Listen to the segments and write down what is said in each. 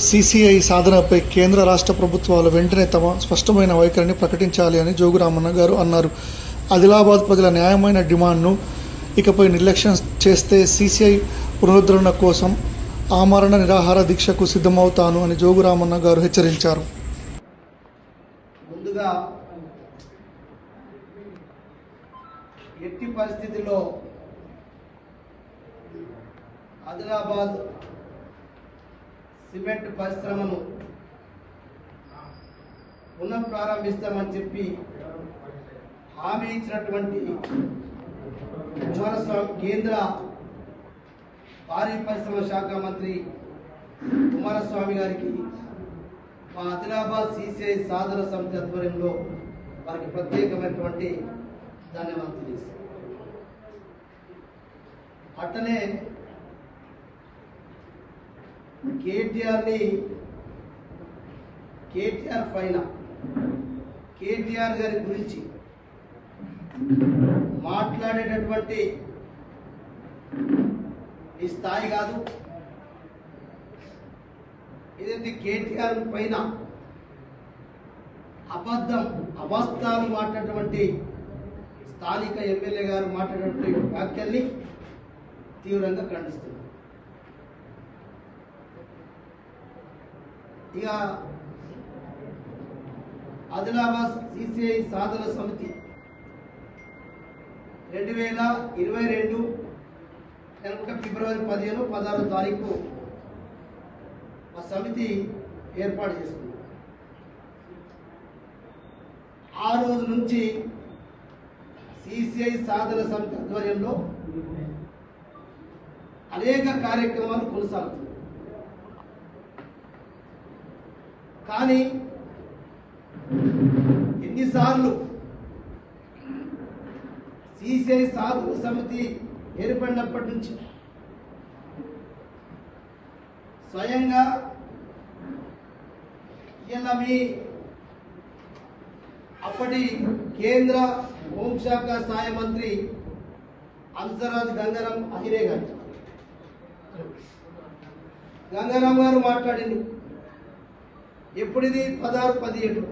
CCI సాధనపై కేంద్ర రాష్ట్ర ప్రభుత్వాలు వెంటనే తమ స్పష్టమైన వైఖరిని ప్రకటించాలి అని జోగు రామన్న గారు అన్నారు. ఆదిలాబాద్ ప్రజల న్యాయమైన డిమాండ్ను ఇకపై నిర్లక్ష్యం చేస్తే సీసీఐ పునరుద్ధరణ కోసం ఆమరణ నిరాహార దీక్షకు సిద్ధమవుతాను అని జోగు రామన్న గారు హెచ్చరించారు. ముందుగా ఎట్టి పరిస్థితుల్లో ఆదిలాబాద్ సిమెంట్ పరిశ్రమను పునఃప్రారంభిస్తామని చెప్పి హామీ ఇచ్చినటువంటి కుమారస్వామి కేంద్ర భారీ పరిశ్రమ శాఖ మంత్రి కుమారస్వామి గారికి మా ఆదిలాబాద్ సీసీఐ సాధన సమితి ఆధ్వర్యంలో వారికి ప్రత్యేకమైనటువంటి ధన్యవాదాలు తెలియజేస్తాం. అట్టనే కేటీఆర్ పైన కేటీఆర్ గారి గురించి మాట్లాడేటటువంటి ఈ స్థాయి కాదు. ఏదైతే కేటీఆర్ పైన అబద్ధాలు మాట్లాడేటువంటి స్థానిక ఎమ్మెల్యే గారు మాట్లాడేటువంటి వ్యాఖ్యల్ని తీవ్రంగా ఖండిస్తున్నారు. ఇక ఆదిలాబాద్ సీసీఐ సాధన సమితి 2022 ఫిబ్రవరి 15-16 తారీఖు ఆ సమితి ఏర్పాటు చేసుకుంది. ఆ రోజు నుంచి సీసీఐ సాధన సమితి ఆధ్వర్యంలో అనేక కార్యక్రమాలు కొనసాగుతున్నాయి. కానీ ఎన్నిసార్లు సీసీఐ సాధన సమితి ఏర్పడినప్పటి నుంచి స్వయంగా ఇలా మీ అప్పటి కేంద్ర హోంశాఖ సహాయ మంత్రి హంసరాజ్ గంగారాం అహిరే గారు గంగారాం గారు మాట్లాడింది ఎప్పుడిది 16-17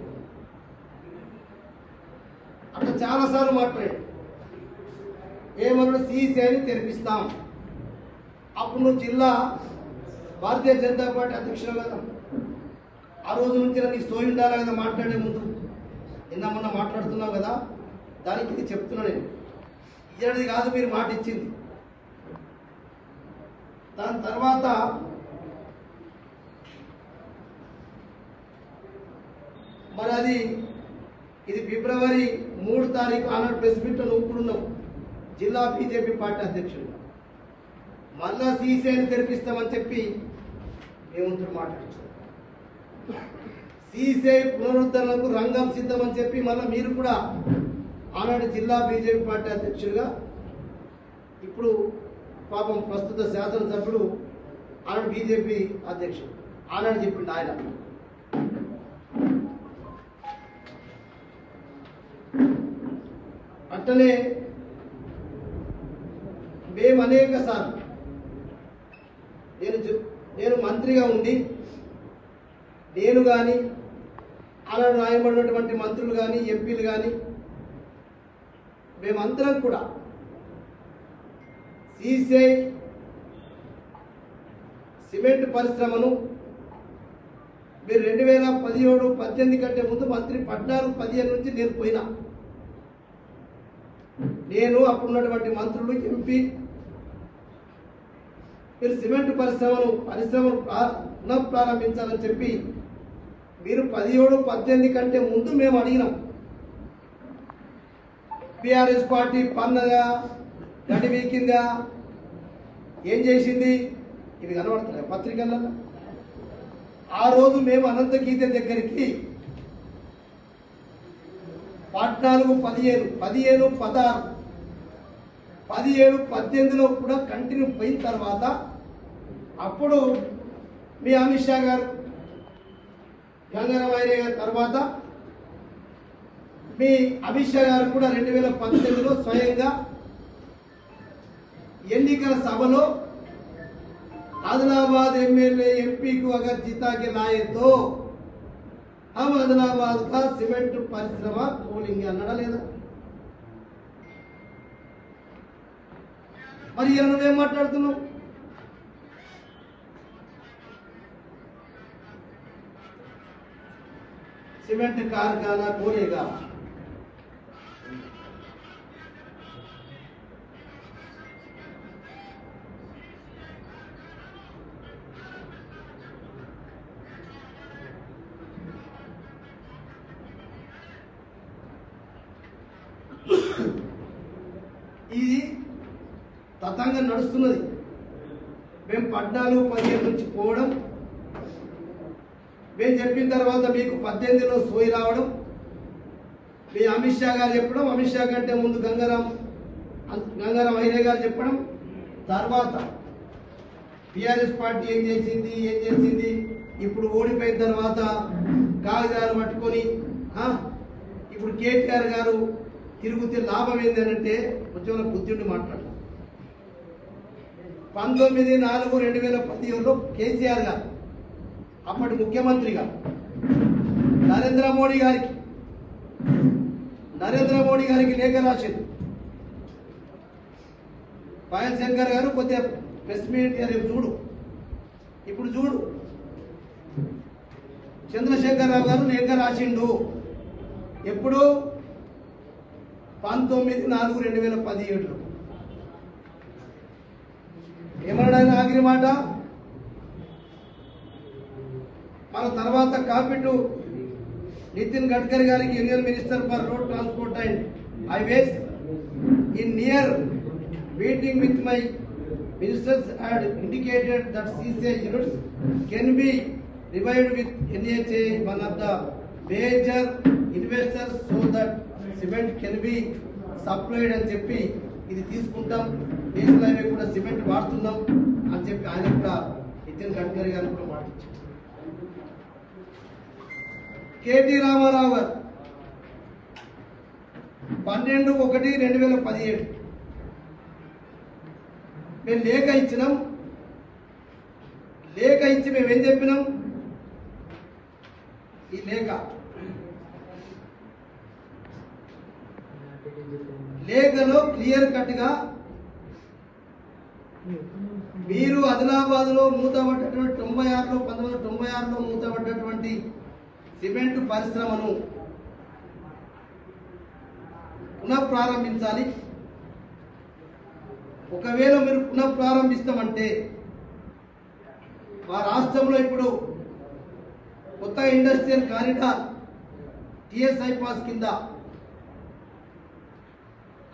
అట్లా చాలాసార్లు మాట్లాడాడు. ఏమన్నా సీసీఐని తెరిపిస్తాం. అప్పుడు నువ్వు జిల్లా భారతీయ జనతా పార్టీ అధ్యక్షుడు కదా, ఆ రోజు నుంచి నీకు స్టోరీ ఉండాలి కదా మాట్లాడే ముందు. నిన్న మొన్న మాట్లాడుతున్నావు కదా, దానికి ఇది చెప్తున్నా నేను. ఇదేది కాదు మీరు మాట ఇచ్చింది. దాని తర్వాత మరి అది ఇది ఫిబ్రవరి 3 తారీఖు ఆనాడు ప్రెస్ మీట్లో నువ్వు కూడా ఉన్నావు జిల్లా బీజేపీ పార్టీ అధ్యక్షుడు. మళ్ళా సీసీఐని తెరిపిస్తామని చెప్పి మేముంటూ మాట్లాడుతున్నాం. సీసీఐ పునరుద్ధరణకు రంగం సిద్ధమని చెప్పి మళ్ళీ మీరు కూడా ఆనాడు జిల్లా బీజేపీ పార్టీ అధ్యక్షుడిగా, ఇప్పుడు పాపం ప్రస్తుత శాసనసభ్యుడు ఆనాడు బీజేపీ అధ్యక్షుడు ఆనాడు చెప్పిండు ఆయన. అట్టనే మేము అనేక సార్లు నేను మంత్రిగా ఉండి నేను కానీ ఆనాడు రాయబడినటువంటి మంత్రులు కానీ ఎంపీలు కానీ మేమందరం కూడా సీసీఐ సిమెంట్ పరిశ్రమను మీరు 2017-18 కంటే ముందు మంత్రి 14-15 నుంచి నేను పోయినా. నేను అప్పుడున్నటువంటి మంత్రులు ఎంపీ మీరు సిమెంట్ పరిశ్రమను పునఃప్రారంభించాలని చెప్పి మీరు 17-18 కంటే ముందు మేము అడిగినాం. బీఆర్ఎస్ పార్టీ పన్నగా గడి వీకిందా ఏం చేసింది ఇవి కనబడుతున్నాయి పత్రికల్లో. ఆ రోజు మేము అనంత గీత దగ్గరికి 14-15-16-17-18లో కూడా కంటిన్యూ పోయిన తర్వాత అప్పుడు మీ అమిత్ షా గారు గంగారాం అయ్యర్ గారి తర్వాత మీ అమిత్ షా గారు కూడా 2018లో స్వయంగా ఎన్నికల సభలో आदिलाबाद एमएलए एमपी को अगर जीता के लाए तो हम आदिलाबाद का सीमेंट परिश्रम खोलेंगे अन्ना लेदा మరి ఇలా నువ్వేం మాట్లాడుతున్నావు? सीमेंट कारखाना खोलेगा ఇది తతంగం నడుస్తున్నది. మేము 14-15 నుంచి పోవడం, మేము చెప్పిన తర్వాత మీకు 18లో సోయి రావడం, మీ అమిత్ షా గారు చెప్పడం, అమిత్ షా కంటే ముందు గంగారాం అయ్యే గారు చెప్పడం, తర్వాత టీఆర్ఎస్ పార్టీ ఏం చేసింది ఇప్పుడు ఓడిపోయిన తర్వాత కాగితాలు పట్టుకొని ఇప్పుడు కేటీఆర్ గారు తిరుగుతే లాభం ఏంటంటే కొంచెం బుద్ధిండి మాట్లాడు. 19/4/2017లో కేసీఆర్ గారు అప్పటి ముఖ్యమంత్రిగా నరేంద్ర మోడీ గారికి లేఖ రాసింది. పాయల్ శంకర్ గారు కొద్దిగా ప్రెస్ మీట్ రేపు చూడు, ఇప్పుడు చూడు, చంద్రశేఖరరావు గారు లేఖ రాసిండు. ఎప్పుడు? 19/4/2017లో. ఏమన్నాడు ఆయన ఆఖరి మాట? మన తర్వాత కాపీటు నితిన్ గడ్కరీ గారికి union minister for road transport and highways in near meeting with my ministers had indicated that CCI units can be revived with NHA, one of the major investors, so that cement can be supplied అని చెప్పి ఇది తీసుకుంటాం, national highway కూడా cement వాడుతున్నాం అని చెప్పి ఆయన కూడా నితిన్ గడ్కరీ గారు కూడా మాటించారు. కేటీ రామారావు గారు 12/1/2017 మేము లేఖ ఇచ్చినాం. లేఖ ఇచ్చి మేము ఏం చెప్పినాం? ఈ లేఖలో క్లియర్ కట్ గా మీరు ఆదిలాబాద్ లో మూతపడ్డటువంటి 1996లో మూతపడ్డటువంటి సిమెంట్ పరిశ్రమను పునఃప్రారంభించాలి. ఒకవేళ మీరు పునఃప్రారంభిస్తామంటే మా రాష్ట్రంలో ఇప్పుడు కొత్త ఇండస్ట్రియల్ కారిడార్ టిఎస్ఐ పాస్ కింద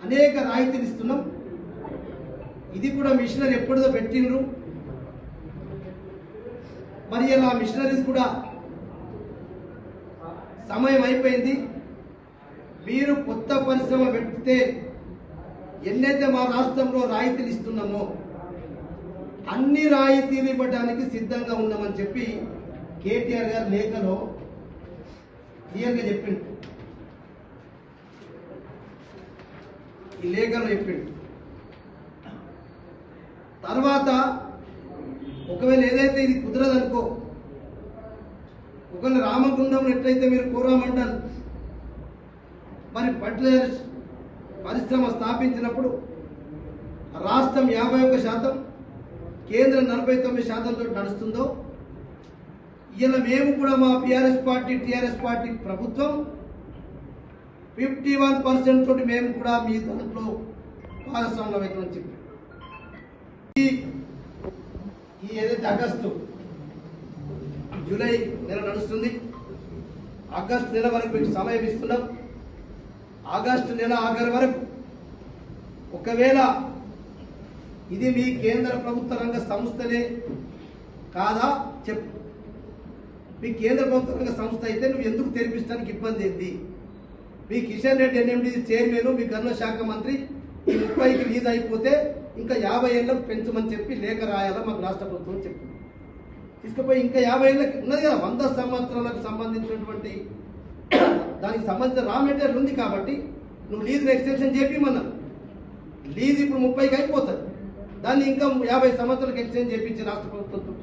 అనేక రాయితీలు ఇస్తున్నాం. ఇది కూడా మిషనరీ ఎప్పుడో పెట్టిండ్రు. మరి ఇలా మిషనరీస్ కూడా సమయం అయిపోయింది. మీరు కొత్త పరిశ్రమ పెడితే ఎన్నైతే మా రాష్ట్రంలో రాయితీలు ఇస్తున్నామో అన్ని రాయితీలు ఇవ్వడానికి సిద్ధంగా ఉన్నామని చెప్పి కేటీఆర్ గారు లేఖలో క్లియర్గా చెప్పిండు. ఈ లేఖలో చెప్పిండు. తర్వాత ఒకవేళ ఏదైతే ఇది కుదరదనుకో, ఒకవేళ రామగుండంలో ఎట్లయితే మీరు కోరామంటారు, మరి ఫర్టిలైజర్స్ పరిశ్రమ స్థాపించినప్పుడు రాష్ట్రం 51%, కేంద్రం 49%తో నడుస్తుందో, ఇలా మేము కూడా మా టీఆర్ఎస్ పార్టీ ప్రభుత్వం 51% తోటి మేము కూడా మీ దాంట్లో భాగస్వామ్యం అవుతామని చెప్పి ఈ ఏదైతే జూలై నెల నడుస్తుంది, ఆగస్టు నెల వరకు మీకు సమయం ఇస్తున్నాం. ఆగస్టు నెల ఆఖరి వరకు ఒకవేళ ఇది మీ కేంద్ర ప్రభుత్వ రంగ సంస్థలే కాదా చెప్పు. మీ కేంద్ర ప్రభుత్వ రంగ సంస్థ అయితే నువ్వు ఎందుకు తెరిపించడానికి ఇబ్బంది ఏంది? మీ కిషన్ రెడ్డి ఎన్ఎండి చైర్మన్, మీ గనుల శాఖ మంత్రి ఈ 30కి లీజ్ అయిపోతే ఇంకా 50 ఏళ్ళకు పెంచమని చెప్పి లేఖ రాయాలా మాకు రాష్ట్ర ప్రభుత్వం చెప్పింది. తీసుకుపోయి ఇంకా 50 ఏళ్ళకి ఉన్నది కదా, 100 సంవత్సరాలకు సంబంధించినటువంటి దానికి సంబంధించిన రా మెటీరియల్ ఉంది కాబట్టి నువ్వు లీజ్ ఎక్స్టెన్షన్ చేపిమన్నా. లీజ్ ఇప్పుడు 30కి అయిపోతుంది. దాన్ని ఇంకా 50 సంవత్సరాలకు ఎక్స్టెండ్ చేయించి రాష్ట్ర ప్రభుత్వంతో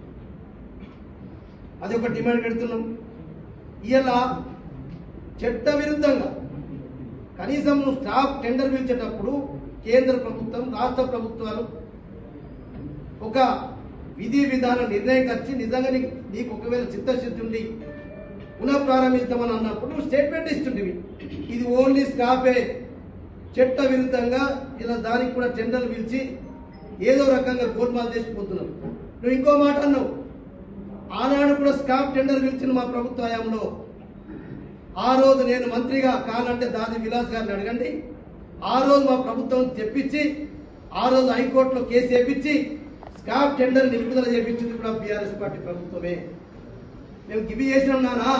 అది ఒక డిమాండ్ పెడుతున్నాం. ఇలా చట్ట విరుద్ధంగా కనీసం నువ్వు స్టాఫ్ టెండర్ పిలిచేటప్పుడు కేంద్ర ప్రభుత్వం రాష్ట్ర ప్రభుత్వాలు ఒక విధి విధాన నిర్ణయం వచ్చి నిజంగా నీకు ఒకవేళ చిత్తశుద్ధి ఉండి పునః ప్రారంభిస్తామని అన్నప్పుడు నువ్వు స్టేట్మెంట్ ఇస్తుంటివి. ఇది ఓన్లీ స్టాఫే చట్ట విరుద్ధంగా ఇలా దానికి కూడా టెండర్లు పిలిచి ఏదో రకంగా గోల్మాల్ చేసిపోతున్నావు. నువ్వు ఇంకో మాట అన్నావు, ఆనాడు కూడా స్టాఫ్ టెండర్ పిలిచిన మా ప్రభుత్వ హయాంలో. ఆ రోజు నేను మంత్రిగా కానంటే దాది విలాస్ గారిని అడగండి. ఆ రోజు మా ప్రభుత్వం తెప్పించి ఆ రోజు హైకోర్టులో కేసు వేయించి స్టాఫ్ టెండర్ నిలుపుదల చేయించింది కూడా బీఆర్ఎస్ పార్టీ ప్రభుత్వమే. మేము గివి చేసినాం నానా.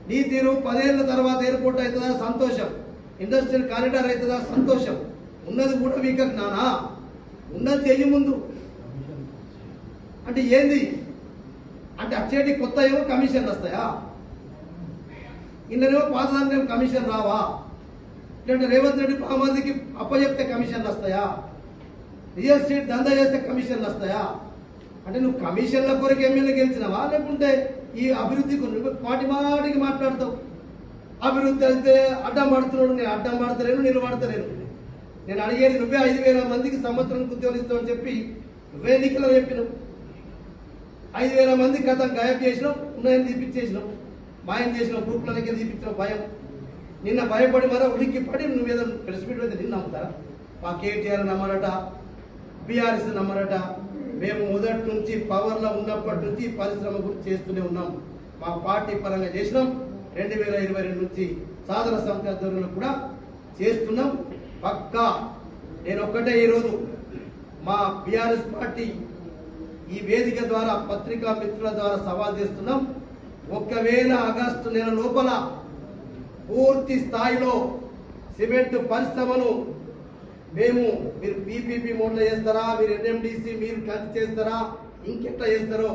నీ తీరు 10 ఏళ్ల తర్వాత ఎయిర్పోర్ట్ అవుతుందా సంతోషం, ఇండస్ట్రియల్ కారిడార్ అవుతుందా సంతోషం, ఉన్నది కూడా వీకక్ నానా, ఉన్నది చెయ్యి ముందు అంటే ఏంది అంటే అచ్చేటి కొత్త ఏమో కమిషన్లు వస్తాయా, ఇన్నరేమో పాతదానికేమో కమిషన్ రావా, లేదంటే రేవంత్ రెడ్డి 10 మందికి అప్పచెప్తే కమిషన్లు వస్తాయా, రియల్ ఎస్టేట్ దందా చేస్తే కమిషన్లు వస్తాయా? అంటే నువ్వు కమిషన్ల కొరకు ఎమ్మెల్యే గెలిచినావా, లేకుంటే ఈ అభివృద్ధి మాటికి మాట్లాడతావు. అభివృద్ధి అయితే అడ్డం పడుతున్నాడు, నేను అడ్డం పడతలేను, నిలబడతలేను. నేను అడిగేది నువ్వే 5,000 మందికి సంవత్సరం ఉద్యోగాలు ఇస్తామని చెప్పి నువ్వే ఎన్నికల్లో చెప్పినావు. 5,000 మంది గతం గాయబ్ చేసినావు, ఉన్నాయని తీపిచ్చేసినావు, మాయం చేసినావు, గ్రూప్లకి తీపించినావు. భయం నిన్న భయపడి మరో ఉనికి పడి నువ్వేదో ప్రెస్ మీట్ అయితే నిన్ను నమ్ముతారా? మా కేటీఆర్ నమ్మరట, బీఆర్ఎస్ నమ్మరట. మేము మొదటి నుంచి పవర్లో ఉన్నప్పటి నుంచి పరిశ్రమ గురించి చేస్తూనే ఉన్నాం. మా పార్టీ పరంగా చేసినాం. 2022 నుంచి సాధన సమితి ఆధ్వర్యంలో కూడా చేస్తున్నాం. పక్కా నేను ఒక్కటే ఈరోజు మా బీఆర్ఎస్ పార్టీ ఈ వేదిక ద్వారా పత్రికా మిత్రుల ద్వారా సవాల్ చేస్తున్నాం. ఒకవేళ ఆగస్టు నెల లోపల పూర్తి స్థాయిలో సిమెంట్ పరిశ్రమను మీరు పీపీపీ మోడ్లో చేస్తారా, మీరు ఎన్ఎండిసి మీరు కలిసి చేస్తారా, ఇంకెట్లా చేస్తారో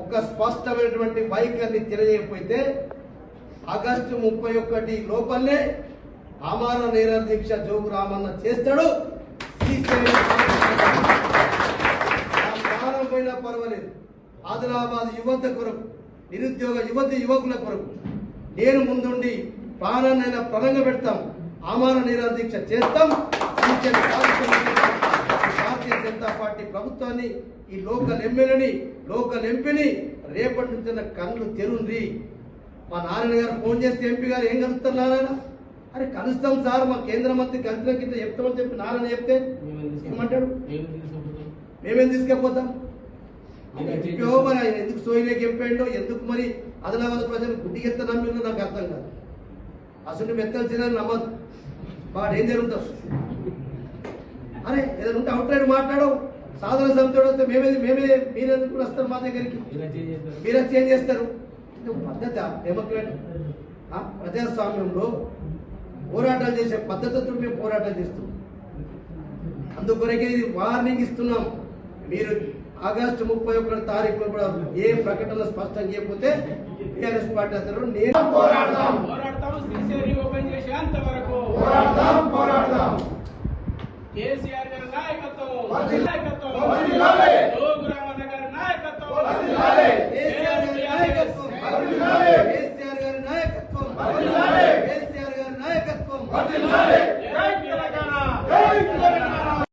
ఒక స్పష్టమైనటువంటి వైఖరిని తెలియజేయకపోతే ఆగస్టు 31 లోపలనే ఆమరణ నిరాహార దీక్ష జోగు రామన్న చేస్తాడు. ప్రాణం పోయినా పర్వాలేదు. ఆదిలాబాద్ యువత కొరకు, నిరుద్యోగ యువకుల కొరకు నేను ముందుండి ప్రాణాన్నైనా ప్రణంగా పెడతాం. ఆమరణ నిరాహార దీక్ష చేస్తాం. భారతీయ జనతా పార్టీ ప్రభుత్వాన్ని, ఈ లోకల్ ఎమ్మెల్యేని, లోకల్ ఎంపీని రేపటి నుంచి కళ్ళు తెరుంది. మా నారాయణ గారు ఫోన్ చేస్తే ఎంపీ గారు ఏం కలుస్తారు నారాయణ? అరే కలుస్తాం సార్, మా కేంద్ర మంత్రి కలిసిన కింద చెప్తామని చెప్పి నారాయణ చెప్తే ఏమంటాడు? మేమేం తీసుకెళ్ళిపోతాం? మరి ఆయన ఎందుకు సోయిలేకి ఎంపాడో, ఎందుకు మరి ఆదిలాబాద్ ప్రజలు గుడ్డిగెత్త నమ్మిందో నాకు అర్థం కాదు. అసలు మెత్తల్సిన నమ్మదు, బాగా డేంజర్ ఉంటాం. అరే ఏదైనా ఉంటే అవుట్ రైడ్ మాట్లాడవు. సాధన సమితి వస్తే మీరెందుకు వస్తారు మా దగ్గరికి? మీరే చేంజ్ చేస్తారు. పద్ధతి డెమోక్రాటిక్ ప్రజాస్వామ్యంలో పోరాటాలు చేసే పద్ధతితో మేము పోరాటం చేస్తున్నాం. అందుకొరకే ఇది వార్నింగ్ ఇస్తున్నాం. మీరు ఆగస్టు 31 తారీఖులో కూడా ఏ ప్రకటన స్పష్టం చేయకపోతే టీఆర్ఎస్ పార్టీ అతను నేను పోరాడతాం. కేసీఆర్ గారి నాయకత్వం